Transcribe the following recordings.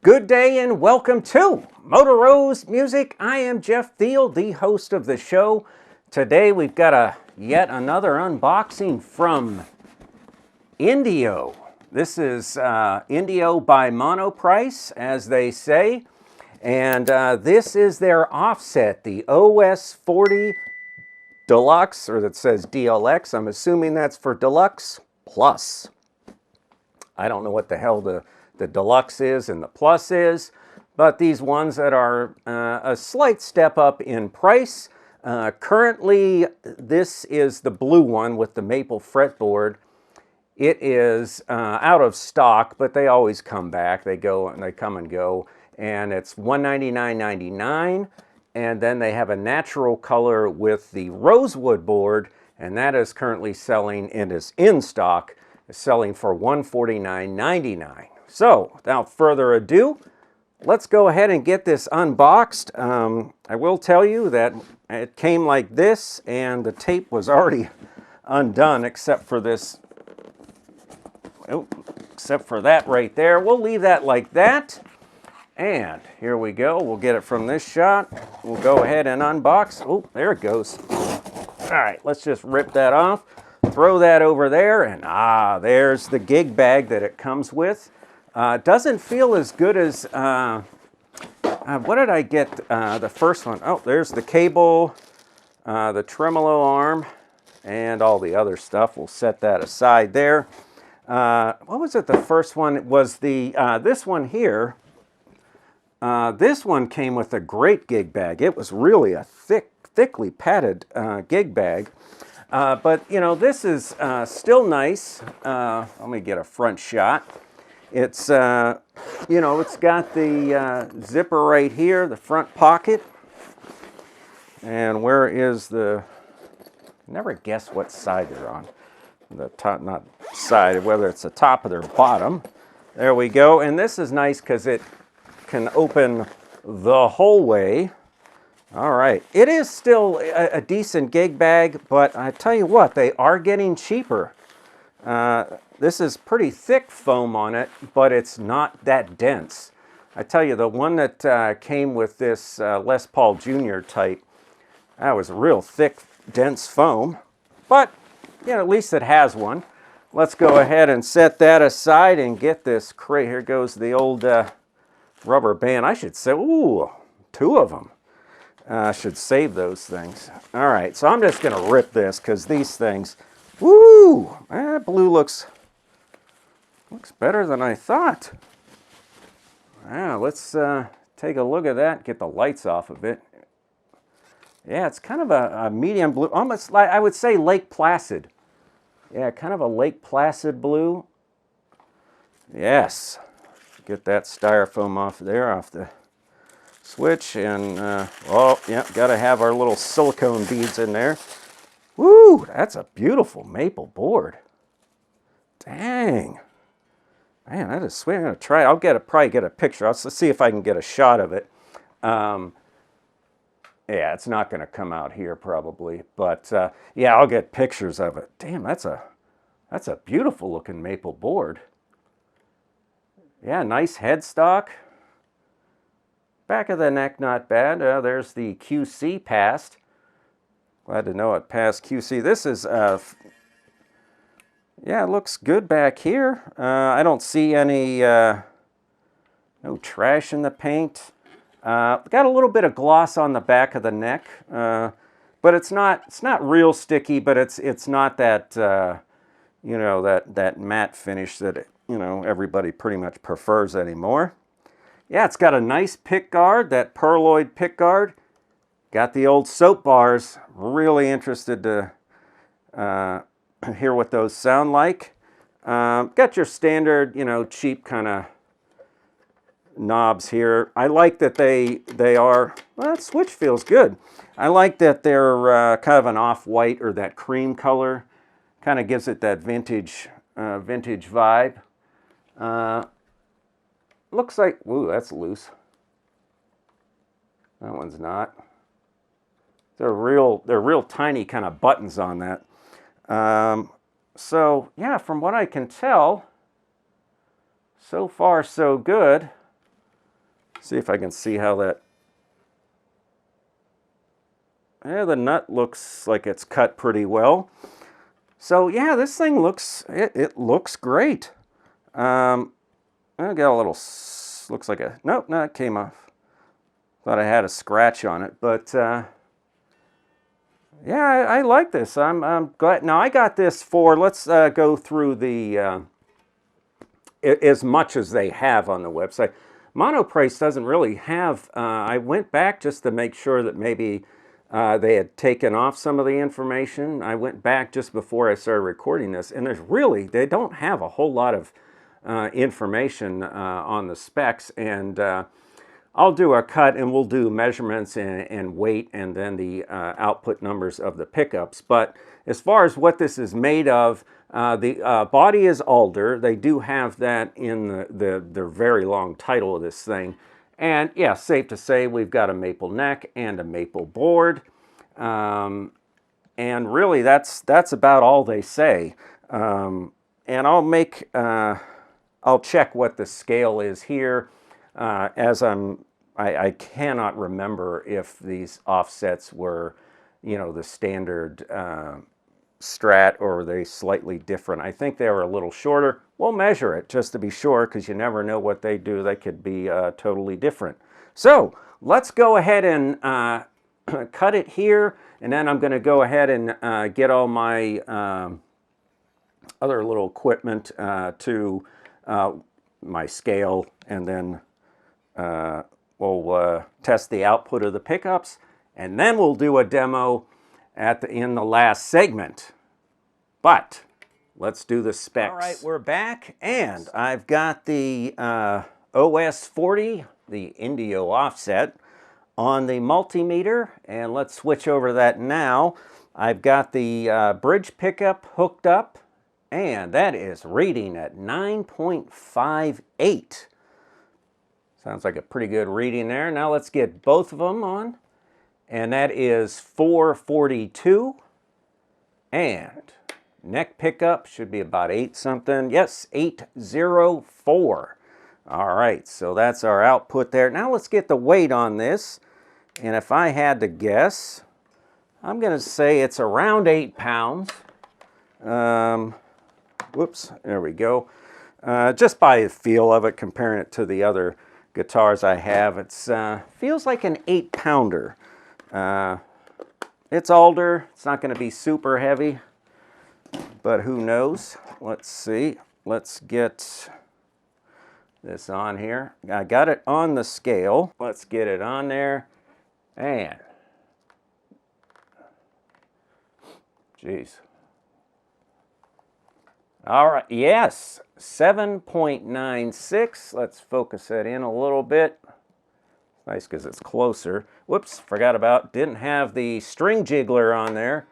Good day and welcome to Motorose Music. I am Jeff Thiel, the host of the show. Today we've got yet another unboxing from Indio. This is Indio by monoprice, as they say. And this is their offset, the OS40 Deluxe, or that says DLX. I'm assuming that's for Deluxe Plus. I don't know what the hell the Deluxe is and the Plus is, but these ones that are a slight step up in price. Currently, this is the blue one with the maple fretboard. It is out of stock, but they always come back. They come and go, and it's $199.99. And then they have a natural color with the rosewood board, and that is currently selling and is in stock, selling for $149.99. So, without further ado, let's go ahead and get this unboxed. I will tell you that it came like this, and the tape was already undone except for this, except for that right there. We'll leave that like that. And here we go. We'll get it from this shot. We'll go ahead and unbox. Oh, there it goes. All right, let's just rip that off. Throw that over there, and there's the gig bag that it comes with. Doesn't feel as good as, what did I get the first one? Oh, there's the cable, the tremolo arm, and all the other stuff. We'll set that aside there. What was it? The first one it was the, this one here. This one came with a great gig bag. It was really a thickly padded gig bag. But, you know, this is still nice. Let me get a front shot. It's, you know, it's got the zipper right here, the front pocket. And where is the, never guess what side they're on. The top, not side, whether it's the top or the bottom. There we go. And this is nice because it can open the whole way. All right. It is still a decent gig bag, but I tell you what, they are getting cheaper. This is pretty thick foam on it, but it's not that dense. I tell you, the one that came with this Les Paul Jr. type, that was real thick, dense foam. But, you know, at least it has one. Let's go ahead and set that aside and get this crate. Here goes the old rubber band. I should say, ooh, two of them. I should save those things. All right, so I'm just going to rip this because these things, woo, that blue looks better than I thought. Now, let's take a look at that, get the lights off of it. Yeah, it's kind of a medium blue, almost like, I would say Lake Placid. Yeah, kind of a Lake Placid blue. Yes. Get that styrofoam off there, off the switch, and oh yeah, gotta have our little silicone beads in there. Woo, that's a beautiful maple board. Dang, man, that is sweet. I'm gonna try it. I'll probably get a picture. Let's see if I can get a shot of it. Yeah, it's not gonna come out here probably, but yeah, I'll get pictures of it. Damn, that's a beautiful looking maple board. Yeah, nice headstock. Back of the neck, not bad. There's the QC passed. Glad to know it passed QC. This is, yeah, it looks good back here. I don't see any, no trash in the paint. Got a little bit of gloss on the back of the neck, but it's not real sticky, but it's not that, you know, that matte finish that, you know, everybody pretty much prefers anymore. Yeah, it's got a nice pick guard, that perloid pick guard. Got the old soap bars. Really interested to hear what those sound like. Got your standard, you know, cheap kind of knobs here. I like that they are, well, that switch feels good. I like that they're kind of an off-white or that cream color. Kind of gives it that vintage vibe. Looks like, ooh, that's loose. That one's not. They're real tiny kind of buttons on that. So yeah, from what I can tell, so far so good. See if I can see how that... Yeah, the nut looks like it's cut pretty well. So yeah, this thing looks, it looks great. I got a little, looks like a, nope, no, it came off. Thought I had a scratch on it, but yeah, I like this. I'm glad. Now I got this for, let's go through the, as much as they have on the website. Monoprice doesn't really have, I went back just to make sure that maybe they had taken off some of the information. I went back just before I started recording this, and there's really, they don't have a whole lot of information on the specs, and I'll do a cut and we'll do measurements and weight and then the output numbers of the pickups. But as far as what this is made of, the body is alder. They do have that in the very long title of this thing. And yeah, safe to say we've got a maple neck and a maple board. And really that's about all they say. And I'll make, I'll check what the scale is here as I cannot remember if these offsets were, you know, the standard Strat, or were they slightly different. I think they were a little shorter. We'll measure it just to be sure, because you never know what they do. They could be totally different. So let's go ahead and cut it here, and then I'm going to go ahead and get all my other little equipment to my scale, and then we'll test the output of the pickups, and then we'll do a demo in the last segment. But let's do the specs. All right, we're back, and I've got the OS40, the Indio offset, on the multimeter, and let's switch over that now. I've got the bridge pickup hooked up, and that is reading at 9.58. Sounds like a pretty good reading there. Now let's get both of them on. And that is 442. And neck pickup should be about 8 something. Yes, 804. All right, so that's our output there. Now let's get the weight on this. And if I had to guess, I'm going to say it's around 8 pounds. Whoops, there we go. Just by the feel of it, comparing it to the other guitars I have, it's feels like an 8-pounder. It's alder. It's not going to be super heavy, but who knows? Let's see. Let's get this on here. I got it on the scale. Let's get it on there. And geez. All right, yes, 7.96. Let's focus that in a little bit. Nice because it's closer. Whoops, forgot about, didn't have the string jiggler on there.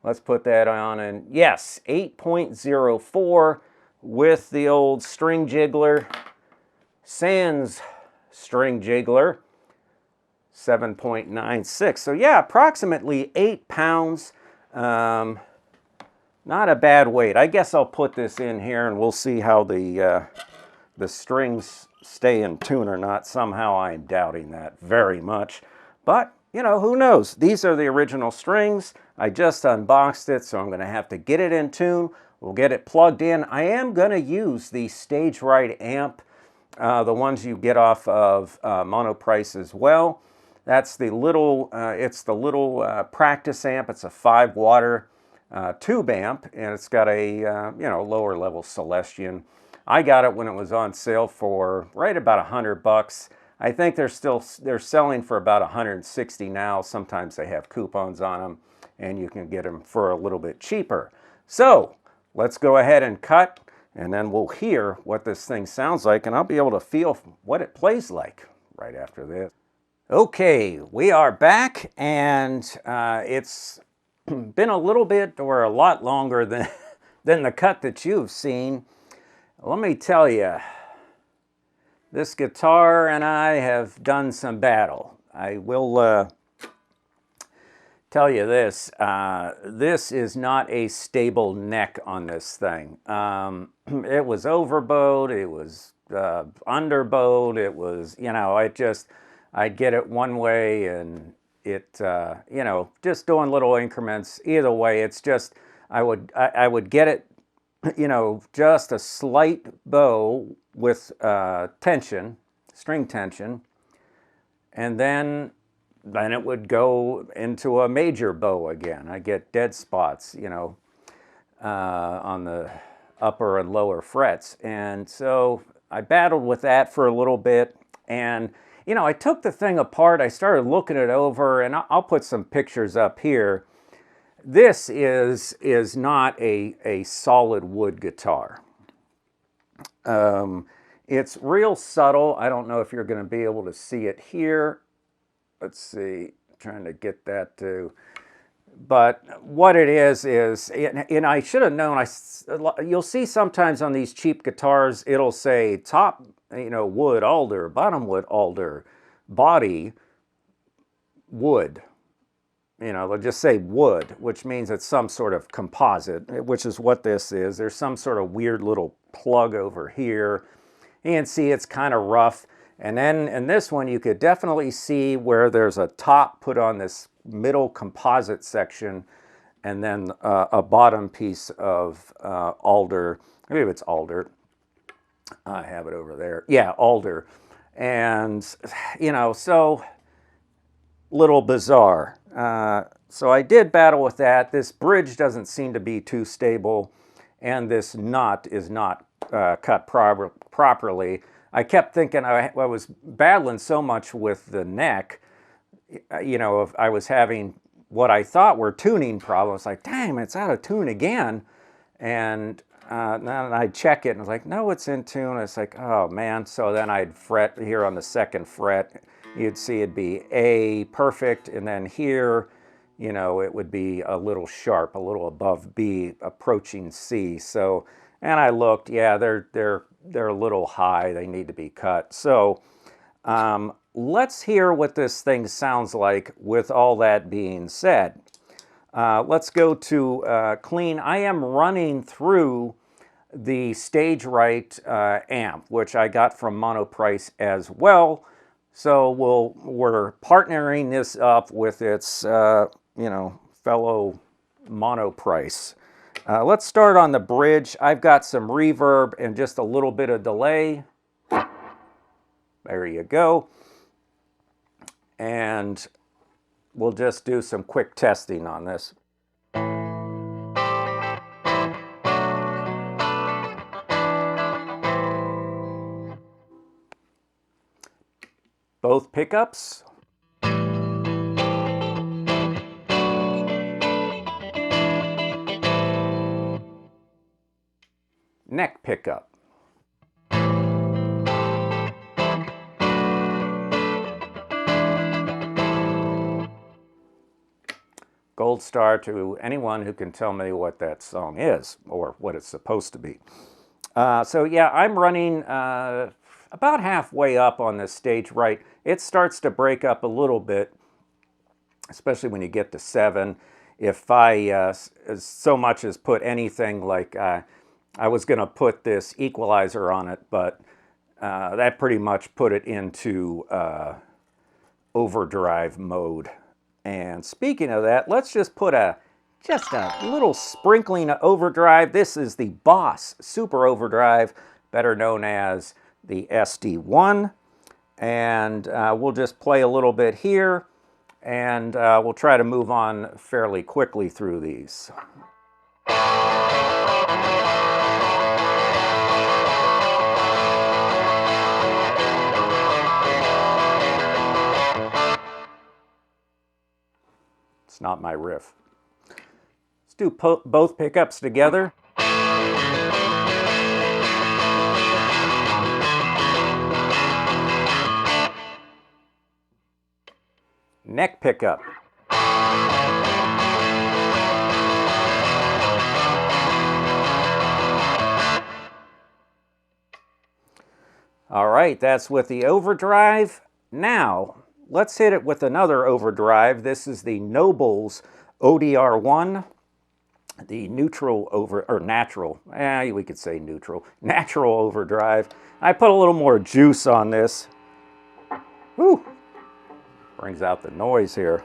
Let's put that on, and yes, 8.04 with the old string jiggler. Sans string jiggler, 7.96. So yeah, approximately 8 pounds. Not a bad weight. I guess I'll put this in here and we'll see how the strings stay in tune or not. Somehow I'm doubting that very much. But, you know, who knows? These are the original strings. I just unboxed it, so I'm going to have to get it in tune. We'll get it plugged in. I am going to use the Stage Right amp, the ones you get off of Monoprice as well. That's the little, it's the little practice amp. It's a 5-watt tube amp, and it's got a you know, lower level Celestion. I got it when it was on sale for right about $100. I think they're selling for about 160 now. Sometimes they have coupons on them, and you can get them for a little bit cheaper. So let's go ahead and cut, and then we'll hear what this thing sounds like, and I'll be able to feel what it plays like right after this. Okay, we are back, and it's been a little bit or a lot longer than the cut that you've seen. Let me tell you, this guitar and I have done some battle. I will tell you this, this is not a stable neck on this thing. It was overbowed, it was underbowed. It was, you know, I'd get it one way and it, you know, just doing little increments. Either way, it's just, I would get it, you know, just a slight bow with tension, string tension, and then it would go into a major bow again. I get dead spots, you know, on the upper and lower frets. And so I battled with that for a little bit. And, you know, I took the thing apart. I started looking it over, and I'll put some pictures up here. This is not a solid wood guitar. It's real subtle. I don't know if you're going to be able to see it here. Let's see, trying to get that to, but what it is, and I should have known, you'll see sometimes on these cheap guitars, it'll say top, you know, wood alder, bottom wood alder, body wood. You know, they'll just say wood, which means it's some sort of composite, which is what this is. There's some sort of weird little plug over here. You can see it's kind of rough. And then in this one, you could definitely see where there's a top put on this middle composite section, and then a bottom piece of alder. Maybe it's alder. I have it over there. Yeah, alder. And, you know, so little bizarre. So I did battle with that. This bridge doesn't seem to be too stable, and this knot is not cut properly. I kept thinking I was battling so much with the neck, you know, if I was having what I thought were tuning problems. Like, damn, it's out of tune again. And then I'd check it and I was like, no, it's in tune. It's like, oh man. So then I'd fret here on the second fret. You'd see it'd be A perfect, and then here, you know, it would be a little sharp, a little above B, approaching C. So, and I looked, yeah, they're a little high. They need to be cut. So let's hear what this thing sounds like with all that being said. Let's go to clean. I am running through the Stage Right amp, which I got from Monoprice as well. So we're partnering this up with its, you know, fellow Monoprice. Let's start on the bridge. I've got some reverb and just a little bit of delay. There you go. And we'll just do some quick testing on this. Both pickups. Neck pickup. Gold star to anyone who can tell me what that song is or what it's supposed to be. So yeah, I'm running about halfway up on this Stage Right. It starts to break up a little bit, especially when you get to 7. If I so much as put anything like, I was going to put this equalizer on it, but that pretty much put it into overdrive mode. And speaking of that, let's just put just a little sprinkling of overdrive. This is the Boss Super Overdrive, better known as the SD1. And we'll just play a little bit here, and we'll try to move on fairly quickly through these. It's not my riff. Let's do both pickups together. Neck pickup. All right, that's with the overdrive. Now, let's hit it with another overdrive. This is the Noble's ODR1. neutral over, or natural, we could say neutral, natural overdrive. I put a little more juice on this. Woo! Brings out the noise here.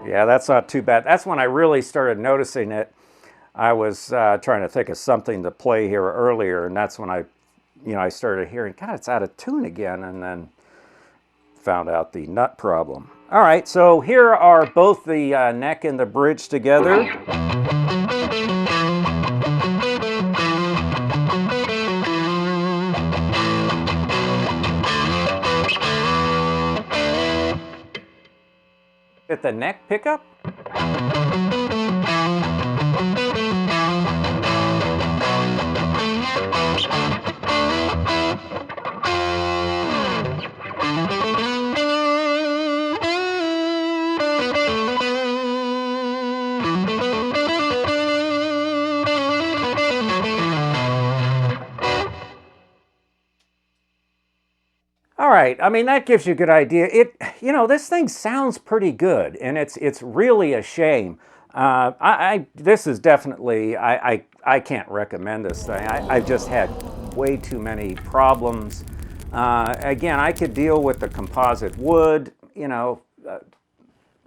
Yeah, that's not too bad. That's when I really started noticing it. I was trying to think of something to play here earlier, and that's when I started hearing, God, it's out of tune again, and then found out the nut problem. All right, so here are both the neck and the bridge together. At the neck pickup. All right, I mean, that gives you a good idea. This thing sounds pretty good, and it's really a shame. This is definitely, I can't recommend this thing. I've just had way too many problems. Again, I could deal with the composite wood.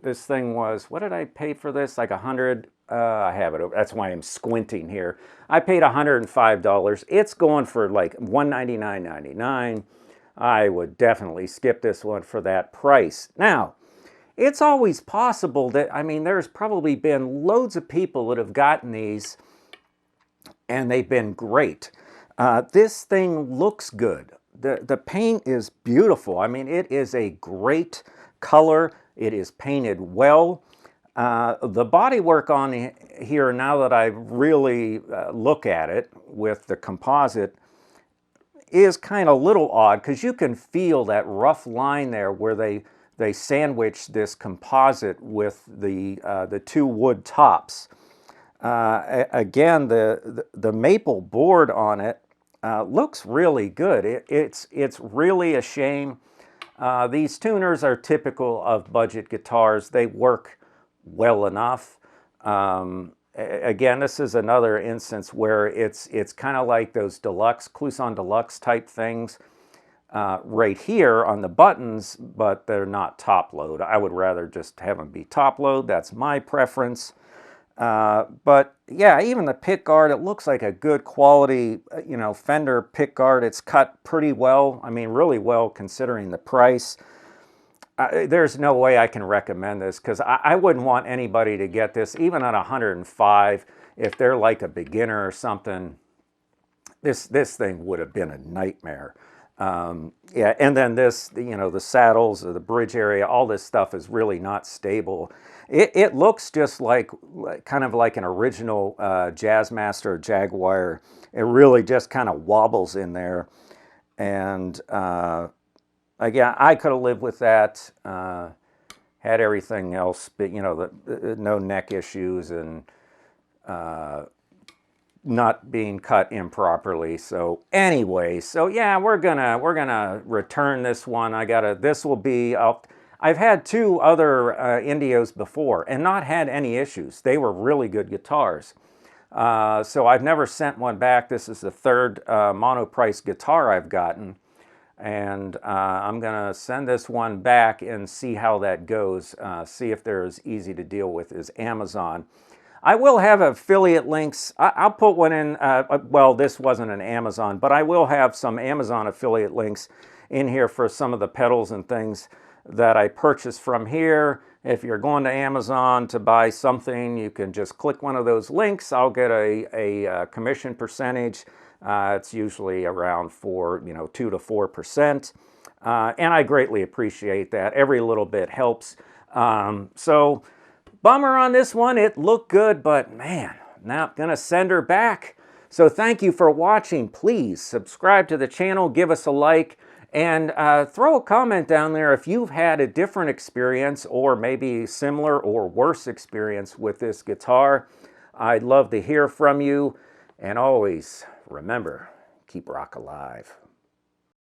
This thing was, what did I pay for this? Like $100. I have it over. That's why I'm squinting here. I paid $105. It's going for like $199.99. I would definitely skip this one for that price. Now, it's always possible that, there's probably been loads of people that have gotten these and they've been great. This thing looks good. The paint is beautiful. It is a great color. It is painted well. The bodywork on here, now that I really look at it with the composite, is kind of a little odd, because you can feel that rough line there where they sandwich this composite with the two wood tops. Again, the maple board on it looks really good. It's really a shame. These tuners are typical of budget guitars. They work well enough. Again, this is another instance where it's kind of like those deluxe, Kluson Deluxe type things right here on the buttons, but they're not top load. I would rather just have them be top load. That's my preference. But yeah, even the pick guard, it looks like a good quality, Fender pick guard. It's cut pretty well. Really well considering the price. There's no way I can recommend this, because I wouldn't want anybody to get this, even at $105, if they're like a beginner or something. This thing would have been a nightmare. Yeah, and then this, the saddles or the bridge area, all this stuff is really not stable. It looks just like kind of like an original Jazzmaster or Jaguar. It really just kind of wobbles in there. And again, I could have lived with that, had everything else, but no neck issues and not being cut improperly. So anyway, so yeah, we're gonna return this one. This will be up. I've had two other Indios before and not had any issues. They were really good guitars. So I've never sent one back. This is the third monoprice guitar I've gotten. And I'm gonna send this one back and see how that goes. See if they're as easy to deal with as Amazon. I will have affiliate links. I'll put one in, well, this wasn't an Amazon, but I will have some Amazon affiliate links in here for some of the pedals and things that I purchased from here. If you're going to Amazon to buy something, you can just click one of those links. I'll get a commission percentage. It's usually around 2 to 4%. And I greatly appreciate that. Every little bit helps. So bummer on this one. It looked good, but man, now I'm gonna send her back. So thank you for watching. Please subscribe to the channel, give us a like, And throw a comment down there if you've had a different experience or maybe similar or worse experience with this guitar. I'd love to hear from you. And always remember, keep rock alive.